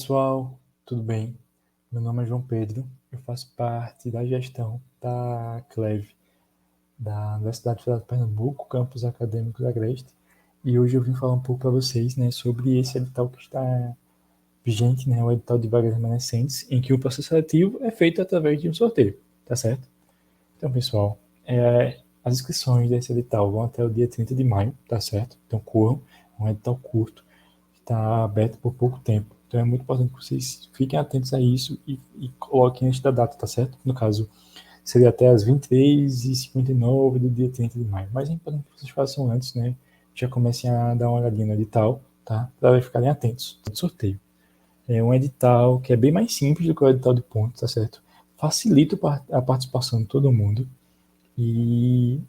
pessoal, tudo bem? Meu nome é João Pedro, eu faço parte da gestão da CLEV, da Universidade Federal de Pernambuco, Campus Acadêmico da Agreste, e hoje eu vim falar um pouco para vocês, né, sobre esse edital que está vigente, né, o edital de vagas remanescentes, em que o processo seletivo é feito através de um sorteio, tá certo? Então, pessoal, as inscrições desse edital vão até o dia 30 de maio, tá certo? Então, corram, é um edital curto, está aberto por pouco tempo. Então é muito importante que vocês fiquem atentos a isso e coloquem antes da data, tá certo? No caso, seria até as 23h59 do dia 30 de maio. Mas é importante que vocês façam antes, né? Já comecem a dar uma olhadinha no edital, tá? Para ficarem atentos do sorteio. É um edital que é bem mais simples do que o edital de pontos, tá certo? Facilita a participação de todo mundo e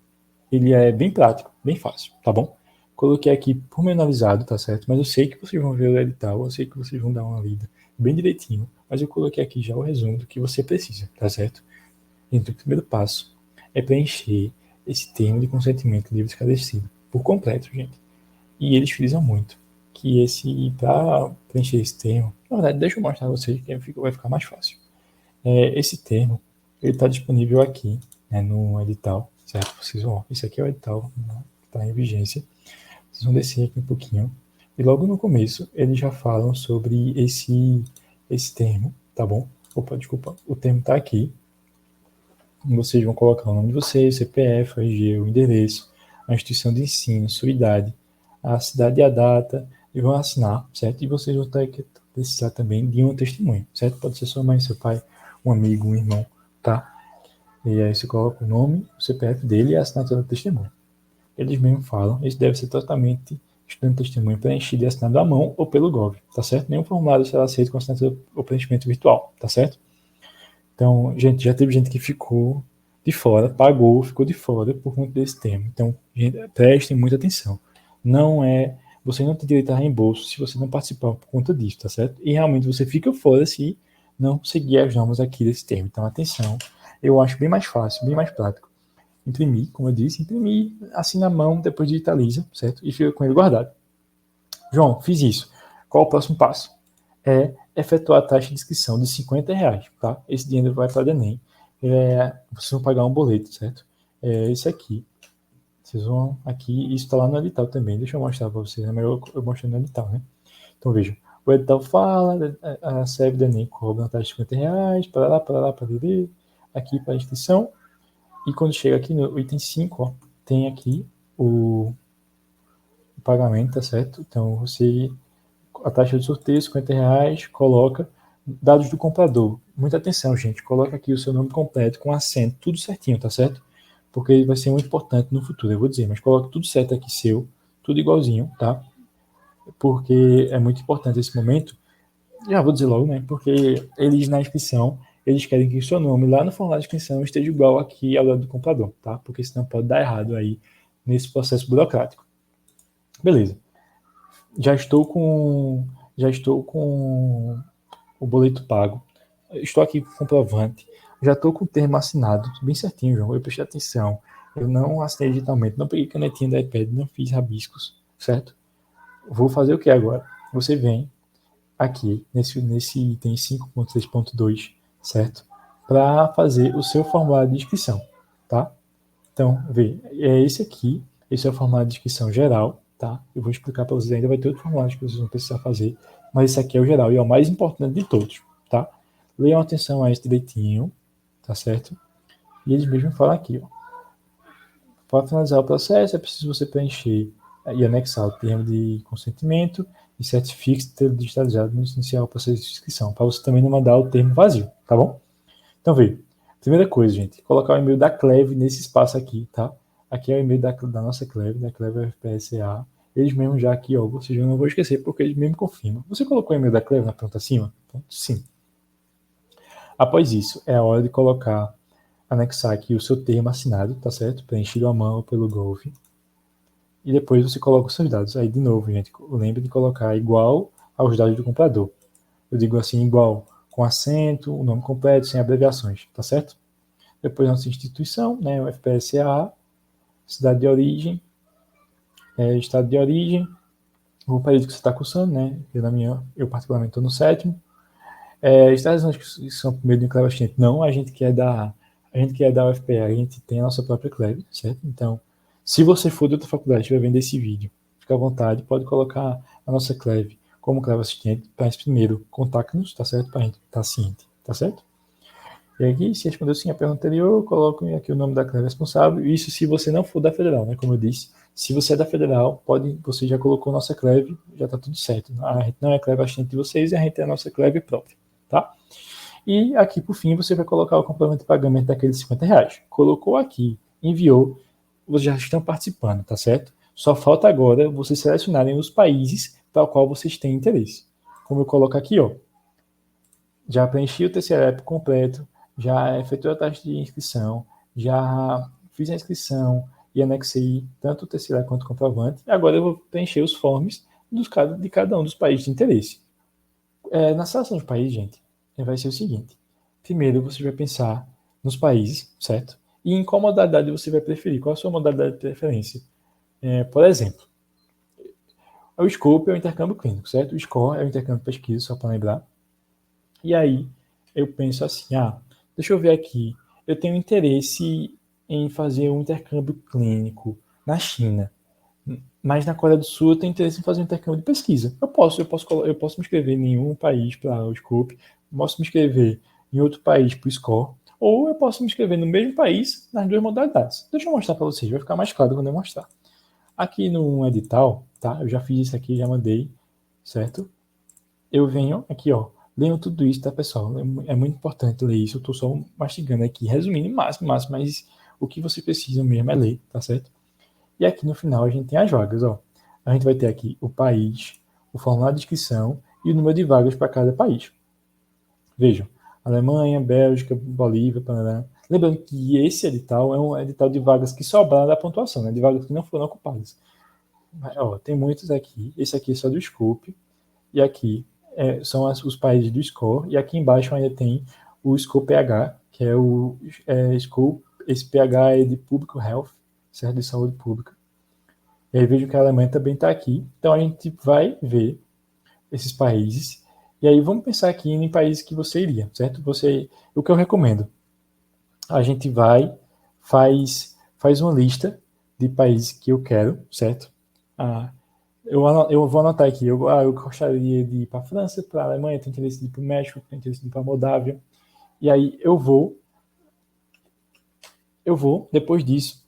ele é bem prático, bem fácil, tá bom? Coloquei aqui pormenorizado, tá certo? Mas eu sei que vocês vão ver o edital, eu sei que vocês vão dar uma lida bem direitinho, mas eu coloquei aqui já o resumo do que você precisa, tá certo? Então, o primeiro passo é preencher esse termo de consentimento livre esclarecido por completo, gente. E eles frisam muito que para preencher esse termo, na verdade, deixa eu mostrar a vocês que vai ficar mais fácil. Esse termo, ele está disponível aqui, né, no edital, certo? Vocês vão, esse aqui é o edital, né, que está em vigência. Vocês vão descer aqui um pouquinho. E logo no começo, eles já falam sobre esse termo, tá bom? Opa, desculpa. O termo está aqui. Vocês vão colocar o nome de vocês, CPF, RG, o endereço, a instituição de ensino, sua idade, a cidade e a data, e vão assinar, certo? E vocês vão precisar também de um testemunho, certo? Pode ser sua mãe, seu pai, um amigo, um irmão, tá? E aí você coloca o nome, o CPF dele e a assinatura do testemunho. Eles mesmos falam, isso deve ser totalmente estudando testemunho preenchido e assinado à mão ou pelo Gov, tá certo? Nenhum formulário será aceito com assinatura ou preenchimento virtual, tá certo? Então, gente, já teve gente que ficou de fora, pagou, ficou de fora por conta desse termo. Então, gente, prestem muita atenção. Você não tem direito a reembolso se você não participar por conta disso, tá certo? E realmente você fica fora se não seguir as normas aqui desse termo. Então, atenção. Eu acho bem mais fácil, bem mais prático. Imprimir, como eu disse, imprimir, assina a mão, depois digitaliza, certo? E fica com ele guardado. João, fiz isso. Qual o próximo passo? É efetuar a taxa de inscrição de R$50, tá? Esse dinheiro vai para o Enem. Vocês vão pagar um boleto, certo? Esse aqui. Vocês vão aqui, isso está lá no edital também. Deixa eu mostrar para vocês, é melhor eu mostrar no edital, né? Então vejam, o edital fala, a SEB do Enem cobra uma taxa de R$50, para lá, aqui para a inscrição. E quando chega aqui no item 5, ó, tem aqui o pagamento, tá certo? Então a taxa de sorteio, R$50, coloca dados do comprador. Muita atenção, gente. Coloca aqui o seu nome completo, com acento, tudo certinho, tá certo? Porque vai ser muito importante no futuro, eu vou dizer. Mas coloca tudo certo aqui seu, tudo igualzinho, tá? Porque é muito importante esse momento. Já vou dizer logo, né? Porque eles na inscrição, eles querem que o seu nome lá no formulário de inscrição esteja igual aqui ao lado do comprador, tá? Porque senão pode dar errado aí nesse processo burocrático. Beleza. Já estou com o boleto pago. Estou aqui com o comprovante. Já estou com o termo assinado, bem certinho, João. Eu prestei atenção. Eu não assinei digitalmente, não peguei canetinha da iPad, não fiz rabiscos, certo? Vou fazer o que agora? Você vem aqui, nesse item 5.3.2, certo? Para fazer o seu formulário de inscrição, tá? Então, vê, é esse aqui. Esse é o formulário de inscrição geral, tá? Eu vou explicar para vocês, ainda vai ter outro formulário que vocês vão precisar fazer, mas esse aqui é o geral e é o mais importante de todos, tá? Leiam atenção a esse direitinho, tá certo? E eles mesmos falam aqui, ó. Para finalizar o processo, é preciso você preencher e anexar o termo de consentimento e certifique-se de ter digitalizado no inicial o processo de inscrição, para você também não mandar o termo vazio, tá bom? Então, veja. Primeira coisa, gente, colocar o e-mail da CLEV nesse espaço aqui, tá? Aqui é o e-mail da nossa CLEV, da CLEV FPSA. Eles mesmos já aqui, ó, ou seja, eu não vou esquecer porque eles mesmo confirmam. Você colocou o e-mail da CLEV na ponta acima? Então, sim. Após isso, é a hora de anexar aqui o seu termo assinado, tá certo? Preenchido à mão pelo Gov. E depois você coloca os seus dados. Aí, de novo, gente, lembre de colocar igual aos dados do comprador. Eu digo assim, igual, com acento, o nome completo, sem abreviações, tá certo? Depois nossa instituição, né, o FPSA, cidade de origem, estado de origem, o período que você está cursando, né? Eu particularmente estou no 7º, Está dizendo que são por meio de um Clever Assistente? Não, a gente que é da UFPA, a gente tem a nossa própria Clever, certo? Então, se você for de outra faculdade e estiver vendo esse vídeo, fica à vontade, pode colocar a nossa Clever como Clever Assistente, para primeiro contacte-nos, tá certo? Para a gente estar ciente, tá certo? E aqui, se respondeu sim a pergunta anterior, coloco aqui o nome da Clever responsável. Isso se você não for da federal, né? Como eu disse. Se você é da federal, você já colocou nossa Clever, já está tudo certo. A gente não é Clever assistente de vocês, a gente é a nossa Clever própria, tá? E aqui, por fim, você vai colocar o complemento de pagamento daqueles R$ 50. Colocou aqui, enviou, vocês já estão participando, tá certo? Só falta agora vocês selecionarem os países para o qual vocês têm interesse. Como eu coloco aqui, ó, já preenchi o TCE completo, já efetuei a taxa de inscrição, já fiz a inscrição e anexei tanto o TCE quanto o comprovante. Agora eu vou preencher os forms de cada um dos países de interesse. Na seleção de país, gente, vai ser o seguinte. Primeiro, você vai pensar nos países, certo? E em qual modalidade você vai preferir. Qual a sua modalidade de preferência? Por exemplo, o Scope é o intercâmbio clínico, certo? O SCORE é o intercâmbio de pesquisa, só para lembrar. E aí, eu penso assim, deixa eu ver aqui, eu tenho interesse em fazer um intercâmbio clínico na China, mas na Coreia do Sul eu tenho interesse em fazer um intercâmbio de pesquisa. Eu posso me inscrever em um país para o Scope, posso me inscrever em outro país para o SCORE, ou eu posso me inscrever no mesmo país nas duas modalidades. Deixa eu mostrar para vocês, vai ficar mais claro quando eu mostrar. Aqui no edital, tá? Eu já fiz isso aqui, já mandei, certo? Eu venho aqui, ó, leiam tudo isso, tá, pessoal? É muito importante ler isso. Eu tô só mastigando aqui, resumindo máximo, mas o que você precisa mesmo é ler, tá certo? E aqui no final a gente tem as vagas, ó. A gente vai ter aqui o país, o formulário de inscrição e o número de vagas para cada país. Vejam, Alemanha, Bélgica, Bolívia, Panamá. Lembrando que esse edital é um edital de vagas que sobraram da pontuação, né? De vagas que não foram ocupadas. Mas, ó, tem muitos aqui. Esse aqui é só do Scope. E aqui são os países do SCORE, e aqui embaixo ainda tem o SCORE PH, que é o SCORE, esse PH é de Public Health, certo? De saúde pública. E aí vejo que a Alemanha também está aqui, então a gente vai ver esses países, e aí vamos pensar aqui em países que você iria, certo? O que eu recomendo, a gente faz uma lista de países que eu quero, certo? Eu vou anotar aqui. Eu gostaria de ir para a França, para a Alemanha, tenho interesse de ir para o México, tenho interesse de ir para a Moldávia. E aí depois disso,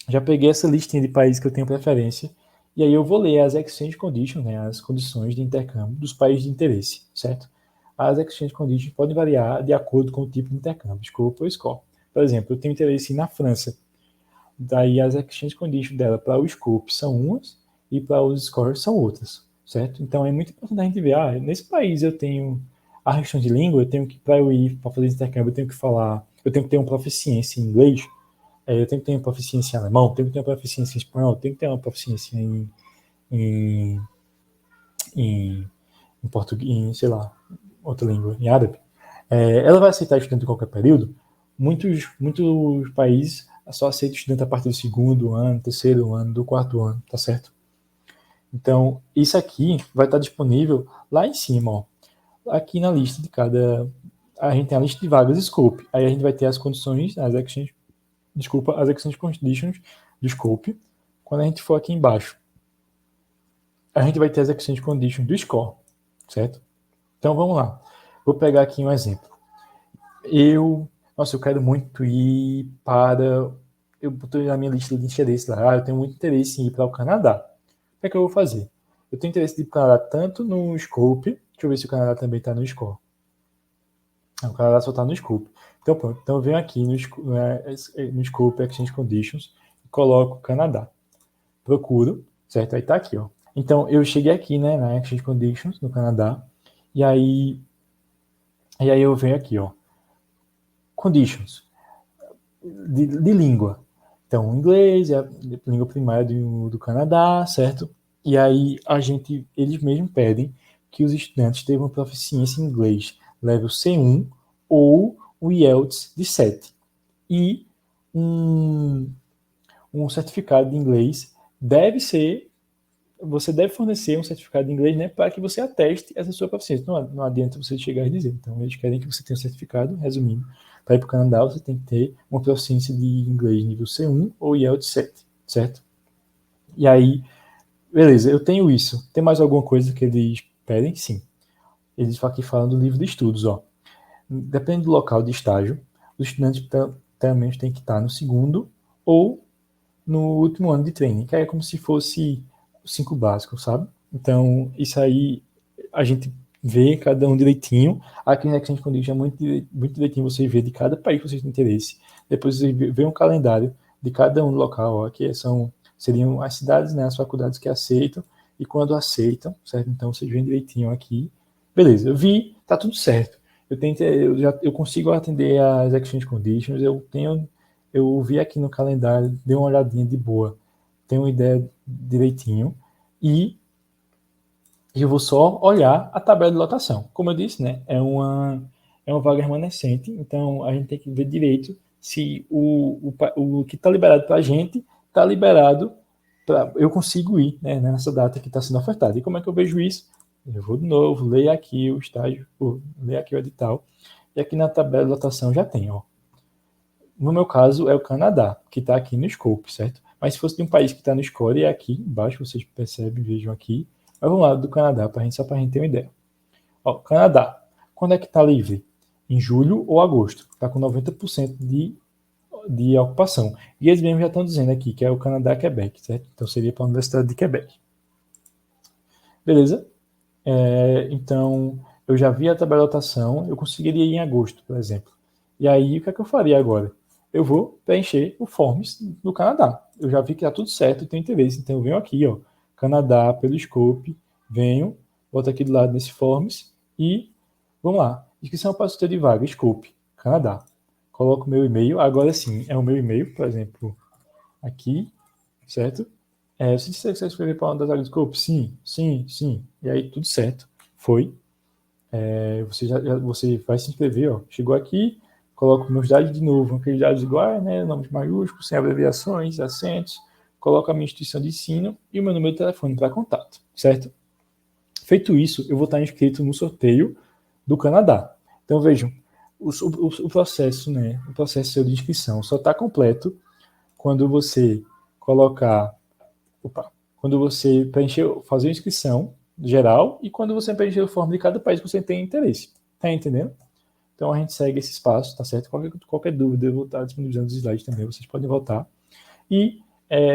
já peguei essa listinha de países que eu tenho preferência, e aí eu vou ler as exchange conditions, né, as condições de intercâmbio dos países de interesse, certo? As exchange conditions podem variar de acordo com o tipo de intercâmbio, scope ou score. Por exemplo, eu tenho interesse na França, daí as exchange conditions dela para o scope são umas, e para os scores são outras, certo? Então é muito importante a gente ver, nesse país eu tenho a questão de língua, eu tenho que, para eu ir para fazer intercâmbio, eu tenho que ter uma proficiência em inglês, eu tenho que ter uma proficiência em alemão, eu tenho que ter uma proficiência em espanhol, eu tenho que ter uma proficiência em, em, em português, sei lá, outra língua, em árabe. Ela vai aceitar estudante em qualquer período? Muitos países só aceitam estudante a partir do segundo ano, terceiro ano, do quarto ano, tá certo? Então, isso aqui vai estar disponível lá em cima, ó. Aqui na lista de cada. A gente tem a lista de vagas scope. Aí a gente vai ter as condições, as exchange conditions do scope. Quando a gente for aqui embaixo, a gente vai ter as exchange conditions do score, certo? Então vamos lá. Vou pegar aqui um exemplo. Eu quero muito ir para. Eu botei na minha lista de interesse lá. Eu tenho muito interesse em ir para o Canadá. O que é que eu vou fazer? Eu tenho interesse de ir para o Canadá tanto no Scope. Deixa eu ver se o Canadá também está no Score. O Canadá só está no Scope. Então, pronto. Então, eu venho aqui no Scope Exchange Conditions e coloco Canadá. Procuro, certo? Aí está aqui, ó. Então, eu cheguei aqui, né, na Exchange Conditions, no Canadá. E aí eu venho aqui, ó. Conditions. De língua. Então, inglês é a língua primária do Canadá, certo? E aí eles mesmos pedem que os estudantes tenham proficiência em inglês level C1 ou o IELTS de 7. E um certificado de inglês deve ser você deve fornecer um certificado de inglês, né, para que você ateste essa sua proficiência. Não adianta você chegar e dizer. Então, eles querem que você tenha um certificado, resumindo. Para ir para o Canadá, você tem que ter uma proficiência de inglês nível C1 ou IELTS 7, certo? E aí, beleza, eu tenho isso. Tem mais alguma coisa que eles pedem? Sim. Eles aqui falam do livro de estudos, ó. Depende do local de estágio, os estudantes também têm que estar no segundo ou no último ano de treino, que é como se fosse o 5 básico, sabe? Então, isso aí a gente vê cada um direitinho. Aqui na Exchange Condition é muito direitinho você vê de cada país que vocês têm interesse. Depois você vê um calendário de cada um local, ó, que seriam as cidades, né, as faculdades que aceitam e quando aceitam, certo? Então vocês veem direitinho aqui. Beleza, eu vi, tá tudo certo. Eu consigo atender as Exchange Conditions, eu vi aqui no calendário, dei uma olhadinha de boa, tenho uma ideia direitinho e eu vou só olhar a tabela de lotação. Como eu disse, né, é uma vaga remanescente, então a gente tem que ver direito se o que está liberado para a gente está liberado para eu consigo ir, né, nessa data que está sendo ofertada. E como é que eu vejo isso? Eu vou de novo, leio aqui o estágio, leio aqui o edital, e aqui na tabela de lotação já tem, ó. No meu caso, é o Canadá, que está aqui no scope, certo? Mas se fosse de um país que está no score, é aqui embaixo, vocês percebem, vejam aqui. Mas vamos lá do Canadá, só para a gente ter uma ideia. Ó, Canadá, quando é que está livre? Em julho ou agosto. Está com 90% de ocupação. E eles mesmos já estão dizendo aqui que é o Canadá-Quebec, certo? Então seria para a Universidade de Quebec. Beleza? Então, eu já vi a tabela de lotação, eu conseguiria ir em agosto, por exemplo. E aí, o que é que eu faria agora? Eu vou preencher o Forms do Canadá. Eu já vi que está tudo certo e tenho interesse. Então, eu venho aqui, ó, Canadá, pelo Scope, venho, boto aqui do lado nesse Forms e vamos lá. Inscrição para sorteio de vaga, Scope, Canadá. Coloco meu e-mail, agora sim, é o meu e-mail, por exemplo, aqui, certo? Você disse que você escrever para uma das áreas do Scope? Sim, sim, sim. E aí, tudo certo. Foi. Você vai se inscrever, ó. Chegou aqui, coloco meus dados de novo, aqueles dados iguais, né? Nomes maiúsculos, sem abreviações, acentos, coloco a minha instituição de ensino e o meu número de telefone para contato, certo? Feito isso, eu vou estar inscrito no sorteio do Canadá. Então vejam, o processo, né? O processo seu de inscrição só está completo quando você colocar, quando você fazer a inscrição geral e quando você preencher o form de cada país que você tem interesse. Tá entendendo? Então a gente segue esses passos, tá certo? Qualquer dúvida, eu vou estar disponibilizando os slides também, vocês podem voltar. E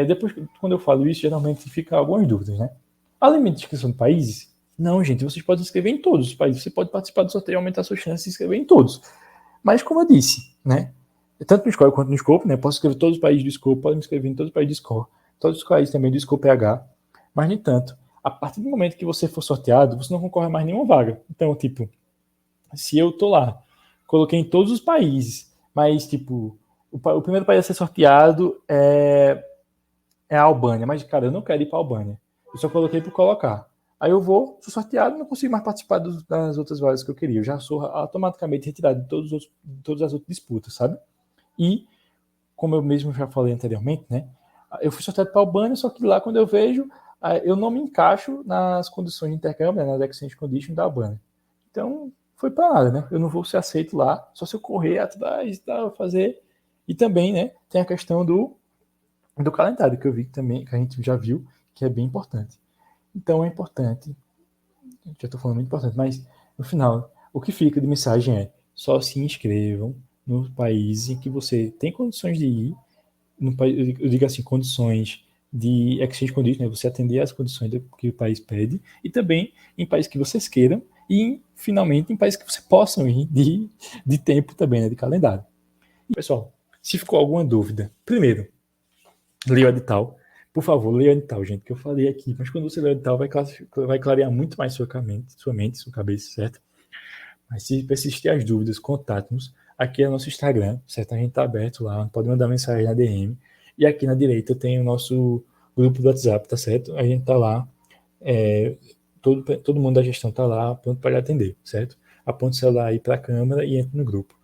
depois, quando eu falo isso, geralmente fica algumas dúvidas, né? Além de inscrição de países, não, gente, vocês podem se inscrever em todos os países, você pode participar do sorteio e aumentar a sua chance de se inscrever em todos. Mas como eu disse, né? Tanto no Score quanto no Scope, né? Posso escrever todos os países do Scope, posso me inscrever em todos os países do Score, todos os países também do Scope PH, mas, no entanto, a partir do momento que você for sorteado, você não concorre a mais nenhuma vaga. Então, tipo, se eu tô lá, coloquei em todos os países, mas, tipo, o primeiro país a ser sorteado é a Albânia, mas, cara, eu não quero ir para a Albânia. Eu só coloquei por colocar. Aí eu sou sorteado, não consigo mais participar das outras vagas que eu queria. Eu já sou automaticamente retirado de todas as outras disputas, sabe? E, como eu mesmo já falei anteriormente, né? Eu fui sorteado para a Albânia, só que lá quando eu vejo, eu não me encaixo nas condições de intercâmbio, né, nas exchange conditions da Albânia. Então, foi para nada, né? Eu não vou ser aceito lá, só se eu correr atrás e tal, fazer. E também, né, tem a questão do calendário, que eu vi também, que a gente já viu, que é bem importante. Então, é importante, já estou falando muito importante, mas no final, o que fica de mensagem é: só se inscrevam no país em que você tem condições de ir, eu digo assim, condições de exchange conditions, né, você atender às condições que o país pede, e também em países que vocês queiram, e finalmente em países que vocês possam ir de tempo também, né, de calendário. E, pessoal, se ficou alguma dúvida, primeiro, leia o edital. Por favor, leia o edital, gente, que eu falei aqui, mas quando você lê o edital, vai clarear muito mais sua mente, sua cabeça, certo? Mas se persistir as dúvidas, contate-nos. Aqui é o nosso Instagram, certo? A gente tá aberto lá, pode mandar mensagem na DM. E aqui na direita tem o nosso grupo do WhatsApp, tá certo? A gente tá lá, todo mundo da gestão tá lá, pronto para atender, certo? Aponte o celular aí para a câmera e entre no grupo.